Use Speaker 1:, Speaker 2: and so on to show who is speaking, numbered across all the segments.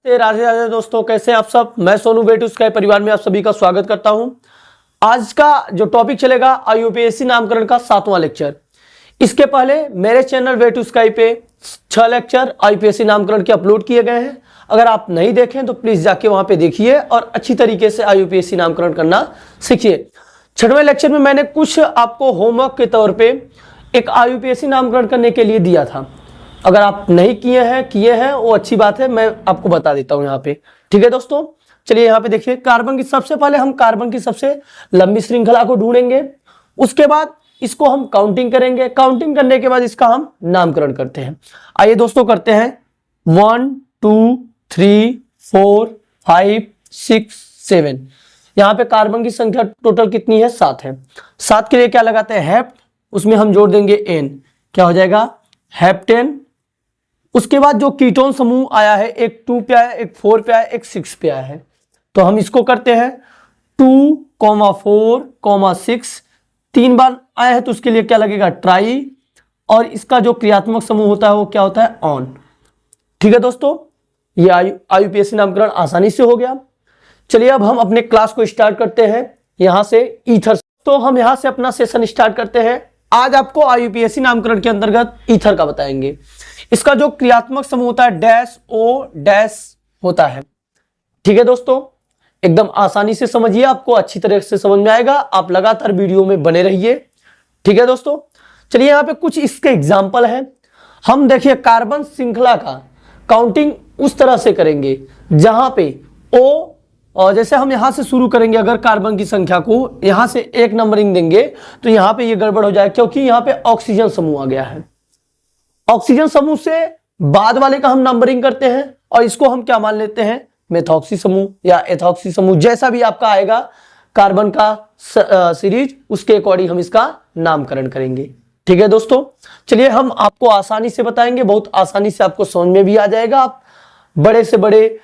Speaker 1: राधे राधे दोस्तों, कैसे हैं आप सब। मैं सोनू वे टू स्काई परिवार में आप सभी का स्वागत करता हूं। आज का जो टॉपिक चलेगा IUPAC नामकरण का 7वां लेक्चर। इसके पहले मेरे चैनल वे टू स्काई पे 6 लेक्चर IUPAC नामकरण के अपलोड किए गए हैं। अगर आप नहीं देखें तो प्लीज जाके वहां पे देखिए और अच्छी तरीके से IUPAC नामकरण करना सीखिए। 6वें लेक्चर में मैंने कुछ आपको होमवर्क के तौर पे एक IUPAC नामकरण करने के लिए दिया था। अगर आप नहीं किए हैं वो अच्छी बात है, मैं आपको बता देता हूं यहाँ पे। ठीक है दोस्तों, चलिए यहाँ पे देखिए। कार्बन की सबसे पहले हम कार्बन की सबसे लंबी श्रृंखला को ढूंढेंगे, उसके बाद इसको हम काउंटिंग करेंगे। काउंटिंग करने के बाद इसका हम नामकरण करते हैं। आइए दोस्तों करते हैं। 1 2 3 4 5 6 7। यहाँ पे कार्बन की संख्या टोटल कितनी है? 7 है। 7 के लिए क्या लगाते हैं? हेप्ट, उसमें हम जोड़ देंगे n, क्या हो जाएगा? हेप्टेन। उसके बाद जो कीटोन समूह आया है, एक 2 पे आया, एक 4 पे आया, एक 6 पे आया है, तो हम इसको करते हैं 2, 4, 6। 3 बार आया है तो उसके लिए क्या लगेगा? ट्राई। और इसका जो क्रियात्मक समूह होता है वो क्या होता है? ऑन। ठीक है दोस्तों, ये IUPAC नामकरण आसानी से हो गया। चलिए अब हम अपने क्लास को स्टार्ट करते हैं यहां से ईथर। तो हम यहां से अपना सेशन स्टार्ट करते हैं। आज आपको IUPAC नामकरण के अंतर्गत ईथर का बताएंगे। इसका जो क्रियात्मक समूह होता है डैश ओ डैश होता है। ठीक है दोस्तों, एकदम आसानी से समझिए, आपको अच्छी तरह से समझ में आएगा। आप लगातार वीडियो में बने रहिए। ठीक है दोस्तों, चलिए यहाँ पे कुछ इसके एग्जाम्पल हैं। हम देखिए कार्बन श्रृंखला का काउंटिंग उस तरह से करेंगे जहां पे ओ, और जैसे हम यहां से शुरू करेंगे, अगर कार्बन की संख्या को यहां से 1 नंबरिंग देंगे तो यहां पे ये गड़बड़ हो जाए, क्योंकि यहां पे ऑक्सीजन समूह आ गया है। ऑक्सीजन समूह से बाद वाले का हम नंबरिंग करते हैं और इसको हम क्या मान लेते हैं? मेथॉक्सी समूह या एथॉक्सी समूह, जैसा भी आपका आएगा कार्बन का सीरीज, उसके अकॉर्डिंग हम इसका नामकरण करेंगे। ठीक है दोस्तों, चलिए हम आपको आसानी से बताएंगे, बहुत आसानी से आपको समझ में भी आ जाएगा। आप बड़े से बड़े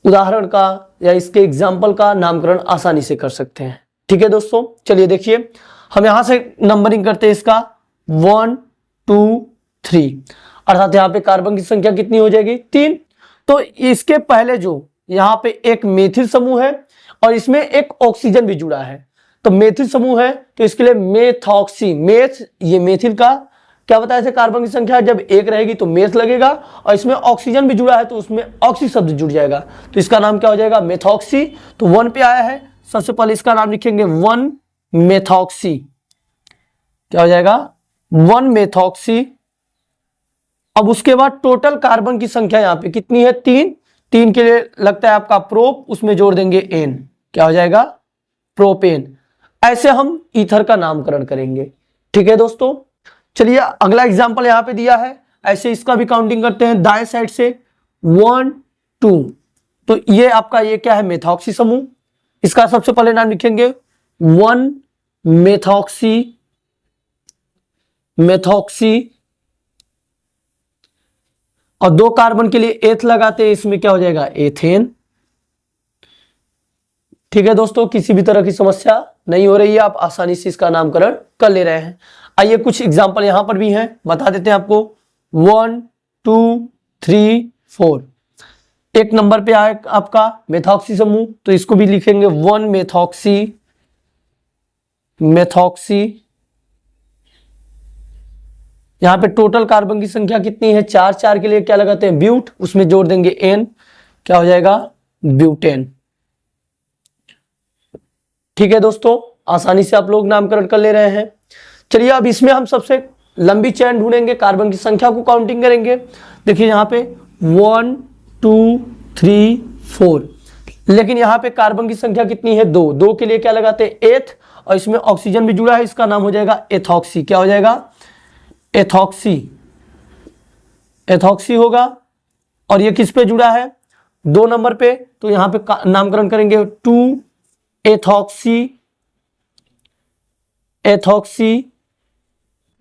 Speaker 1: उदाहरण का या इसके एग्जाम्पल का नामकरण आसानी से कर सकते हैं। ठीक है दोस्तों, चलिए देखिए हम यहां से नंबरिंग करते हैं इसका 1 2 3, अर्थात यहाँ पे कार्बन की संख्या कितनी हो जाएगी? 3। तो इसके पहले जो यहाँ पे एक मेथिल समूह है और इसमें एक ऑक्सीजन भी जुड़ा है, तो मेथिल समूह है तो इसके लिए मेथॉक्सी। मेथ, ये मेथिल का क्या बताया थे? कार्बन की संख्या जब 1 रहेगी तो मेथ लगेगा, और इसमें ऑक्सीजन भी जुड़ा है तो उसमें ऑक्सी शब्द जुड़ जाएगा, तो इसका नाम क्या हो जाएगा? मेथॉक्सी। तो 1 पे आया है, सबसे पहले इसका नाम लिखेंगे 1 मेथॉक्सी। क्या हो जाएगा? 1 मेथॉक्सी। अब उसके बाद टोटल कार्बन की संख्या यहाँ पे कितनी है? 3। 3 के लिए लगता है आपका प्रोप, उसमें जोड़ देंगे n, क्या हो जाएगा? प्रोपेन। ऐसे हम ईथर का नामकरण करेंगे। ठीक है दोस्तों, चलिए अगला एग्जांपल यहाँ पे दिया है, ऐसे इसका भी काउंटिंग करते हैं दाएं साइड से 1 2। तो ये आपका ये क्या है? मेथॉक्सी समूह। इसका सबसे पहले नाम लिखेंगे 1 मेथॉक्सी। और 2 कार्बन के लिए एथ लगाते हैं, इसमें क्या हो जाएगा? एथेन। ठीक है दोस्तों, किसी भी तरह की समस्या नहीं हो रही है, आप आसानी से इसका नामकरण कर ले रहे हैं। आइए कुछ एग्जांपल यहां पर भी हैं, बता देते हैं आपको। 1 2 3 4। 1 नंबर पे आए आपका मेथॉक्सी समूह, तो इसको भी लिखेंगे 1 मेथॉक्सी। यहां पे टोटल कार्बन की संख्या कितनी है? 4। 4 के लिए क्या लगाते हैं? ब्यूट, उसमें जोड़ देंगे n, क्या हो जाएगा? ब्यूटेन। ठीक है दोस्तों, आसानी से आप लोग नामकरण कर ले रहे हैं। चलिए अब इसमें हम सबसे लंबी चेन ढूंढेंगे, कार्बन की संख्या को काउंटिंग करेंगे। देखिए यहाँ पे 1 2 3 4, लेकिन यहाँ पे कार्बन की संख्या कितनी है? 2। 2 के लिए क्या लगाते हैं? एथ, और इसमें ऑक्सीजन भी जुड़ा है, इसका नाम हो जाएगा एथॉक्सी। क्या हो जाएगा? एथॉक्सी होगा। और ये किस पे जुड़ा है? 2 नंबर पे, तो यहाँ पे नामकरण करेंगे 2 एथॉक्सी।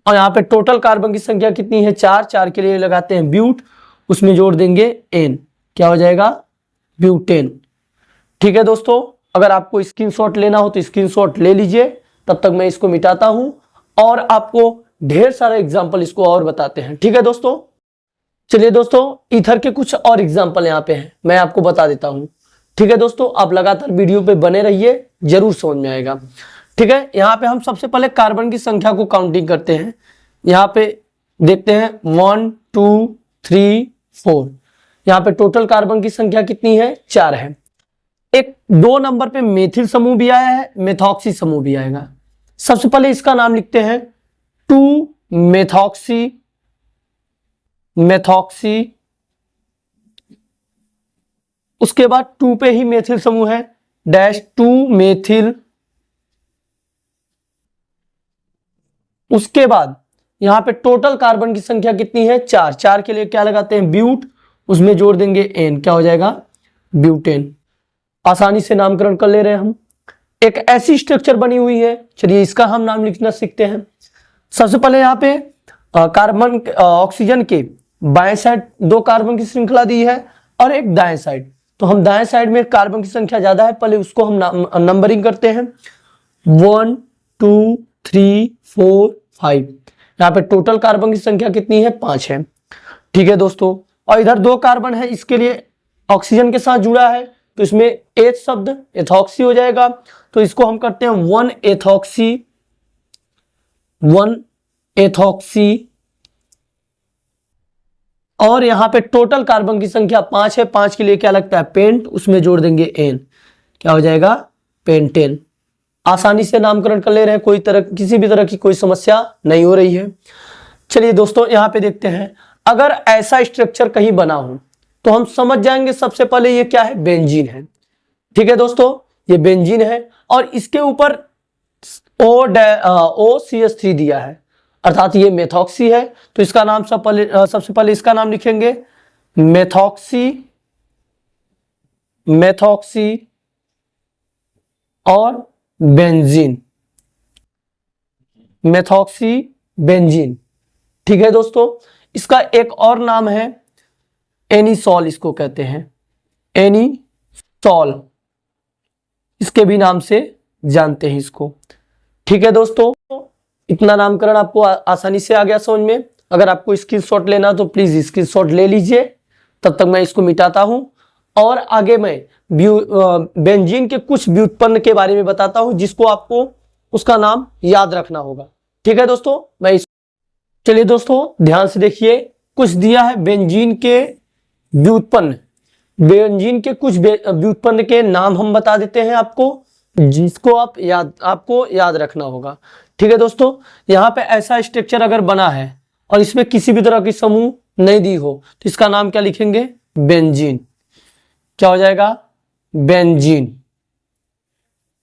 Speaker 1: और यहाँ पे टोटल कार्बन की संख्या कितनी है? 4। 4 के लिए लगाते हैं ब्यूट, उसमें जोड़ देंगे n, क्या हो जाएगा? ब्यूटेन। ठीक है दोस्तों, अगर आपको स्क्रीनशॉट लेना हो तो स्क्रीनशॉट ले लीजिए, तब तक मैं इसको मिटाता हूं और आपको ढेर सारे एग्जाम्पल इसको और बताते हैं। ठीक है दोस्तों, चलिए दोस्तों, ईथर के कुछ और एग्जाम्पल यहाँ पे हैं, मैं आपको बता देता हूँ। ठीक है दोस्तों, आप लगातार वीडियो पे बने रहिए, जरूर समझ में आएगा। ठीक है, यहाँ पे हम सबसे पहले कार्बन की संख्या को काउंटिंग करते हैं। यहाँ पे देखते हैं 1 2 3 4। यहाँ पे टोटल कार्बन की संख्या कितनी है? 4 है। एक 2 नंबर पे मेथिल समूह भी आया है, मेथॉक्सी समूह भी आएगा। सबसे पहले इसका नाम लिखते हैं 2 मेथॉक्सी, मेथॉक्सी। उसके बाद 2 पे ही मेथिल समूह है, डैश 2 मेथिल। उसके बाद यहां पे टोटल कार्बन की संख्या कितनी है? 4। 4 के लिए क्या लगाते हैं? ब्यूट, उसमें जोड़ देंगे एन, क्या हो जाएगा? ब्यूटेन। आसानी से नामकरण कर ले रहे हैं हम। एक ऐसी स्ट्रक्चर बनी हुई है, चलिए इसका हम नाम लिखना सीखते हैं। सबसे पहले यहाँ पे कार्बन ऑक्सीजन के बाएं साइड 2 कार्बन की श्रृंखला दी है और एक दाएं साइड। तो हम दाएं साइड में कार्बन की संख्या ज्यादा है, पहले उसको हम नंबरिंग करते हैं। 1 2 3 4 5। यहाँ पे टोटल कार्बन की संख्या कितनी है? 5 है। ठीक है दोस्तों, और इधर 2 कार्बन है, इसके लिए ऑक्सीजन के साथ जुड़ा है, तो इसमें एच शब्द एथॉक्सी हो जाएगा। तो इसको हम करते हैं 1 एथॉक्सी, 1 एथॉक्सी। और यहां पे टोटल कार्बन की संख्या 5 है, 5 के लिए क्या लगता है? पेंट, उसमें जोड़ देंगे एन, क्या हो जाएगा? पेंटेन। आसानी से नामकरण कर ले रहे हैं, कोई तरह किसी भी तरह की कोई समस्या नहीं हो रही है। चलिए दोस्तों, यहां पे देखते हैं, अगर ऐसा स्ट्रक्चर कहीं बना हो तो हम समझ जाएंगे सबसे पहले ये क्या है? बेंजीन है। ठीक है दोस्तों, ये बेंजीन है और इसके ऊपर OCH3 दिया है, अर्थात ये मेथॉक्सी है। तो इसका नाम सबसे पहले इसका नाम लिखेंगे मेथॉक्सी, मेथॉक्सी और बेंजीन, मेथॉक्सी बेंजीन। ठीक है दोस्तों, इसका एक और नाम है एनिसॉल, इसको कहते हैं एनिसॉल, इसके भी नाम से जानते हैं इसको। ठीक है दोस्तों, इतना नामकरण आपको आसानी से आ गया समझ में। अगर आपको स्क्रीनशॉट लेना तो प्लीज स्क्रीनशॉट ले लीजिए, तब तक मैं इसको मिटाता हूं और आगे मैं बेंजीन के कुछ व्युत्पन्न के बारे में बताता हूं, जिसको आपको उसका नाम याद रखना होगा। ठीक है दोस्तों, चलिए दोस्तों ध्यान से देखिए, कुछ दिया है बेंजीन के व्युत्पन्न। बेंजीन के कुछ व्युत्पन्न के नाम हम बता देते हैं आपको, जिसको आपको याद रखना होगा। ठीक है दोस्तों, यहाँ पे ऐसा स्ट्रक्चर अगर बना है और इसमें किसी भी तरह की समूह नहीं दी हो तो इसका नाम क्या लिखेंगे? बेंजीन, क्या हो जाएगा? बेंजीन।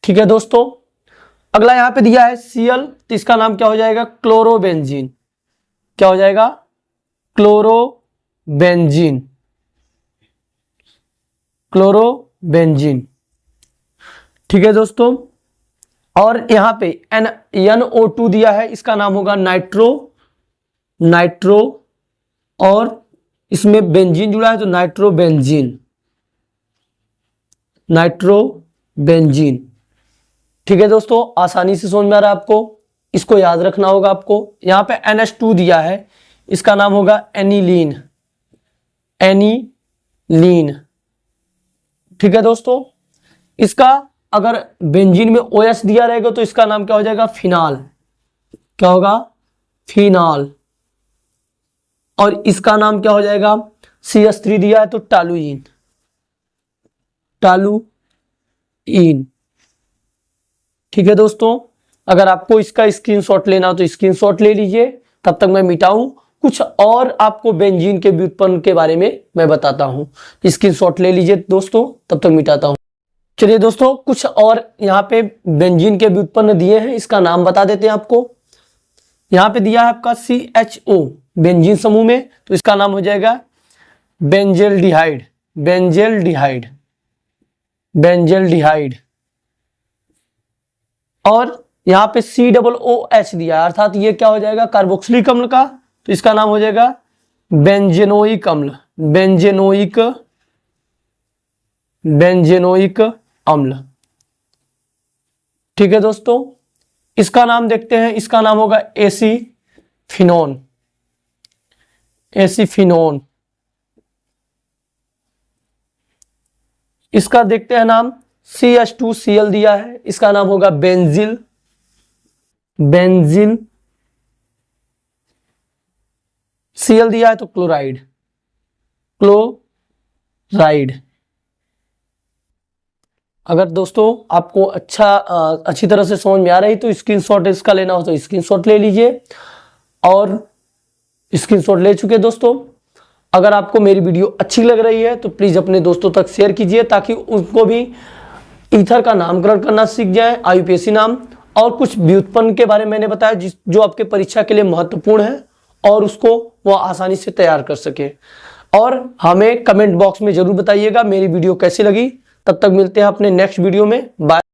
Speaker 1: ठीक है दोस्तों, अगला यहाँ पे दिया है Cl, तो इसका नाम क्या हो जाएगा? क्लोरोबेंजीन, क्या हो जाएगा? Chlorobenzene, chlorobenzene. ठीक है दोस्तों, और यहां पे NO2 दिया है, इसका नाम होगा नाइट्रो, नाइट्रो, और इसमें बेंजीन जुड़ा है तो नाइट्रोबेंजीन, नाइट्रोबेंजीन। ठीक है दोस्तों, आसानी से समझ में आ रहा है आपको, इसको याद रखना होगा आपको। यहां पे NH2 दिया है, इसका नाम होगा एनिलीन, एनिलीन। ठीक है दोस्तों, इसका अगर बेंजीन में OH दिया रहेगा तो इसका नाम क्या हो जाएगा? फिनाल, क्या होगा? फिनाल। और इसका नाम क्या हो जाएगा? CH3 दिया है तो टालुइन, टालुइन। ठीक है दोस्तों, अगर आपको इसका स्क्रीनशॉट लेना हो तो स्क्रीनशॉट ले लीजिए, तब तक मैं मिटाऊं, कुछ और आपको बेंजीन के व्युत्पन्न के बारे में मैं बताता हूं। स्क्रीनशॉट ले लीजिए दोस्तों, तब तक मिटाता हूं। चलिए दोस्तों, कुछ और यहाँ पे बेंजीन के व्युत्पन्न दिए हैं, इसका नाम बता देते हैं आपको। यहाँ पे दिया है आपका CHO बेंजीन समूह में, तो इसका नाम हो जाएगा बेंजेल्डिहाइड, बेंजेल्डिहाइड, बेंजेल्डिहाइड। और यहाँ पे COOH दिया है, अर्थात ये क्या हो जाएगा? कार्बोक्सिलिक अम्ल का, तो इसका नाम हो जाएगा बेंजेनोइक अम्ल, बेंजेनोइक, बेंजेनोइक अम्ल। ठीक है दोस्तों, इसका नाम देखते हैं, इसका नाम होगा एसीफिनोन, एसीफिनोन। इसका देखते हैं नाम, CH2Cl दिया है, इसका नाम होगा बेंजिल। बेंजिल Cl दिया है तो क्लोराइड, क्लोराइड। अगर दोस्तों आपको अच्छी तरह से समझ में आ रही तो स्क्रीनशॉट इसका लेना हो तो स्क्रीनशॉट ले लीजिए। और स्क्रीनशॉट ले चुके दोस्तों। अगर आपको मेरी वीडियो अच्छी लग रही है तो प्लीज अपने दोस्तों तक शेयर कीजिए ताकि उनको भी ईथर का नामकरण करना सीख जाए, IUPAC नाम। और कुछ व्युत्पन्न के बारे में मैंने बताया जो आपके परीक्षा के लिए महत्वपूर्ण है और उसको वो आसानी से तैयार कर सके। और हमें कमेंट बॉक्स में जरूर बताइएगा मेरी वीडियो कैसी लगी। तब तक मिलते हैं अपने नेक्स्ट वीडियो में। बाय।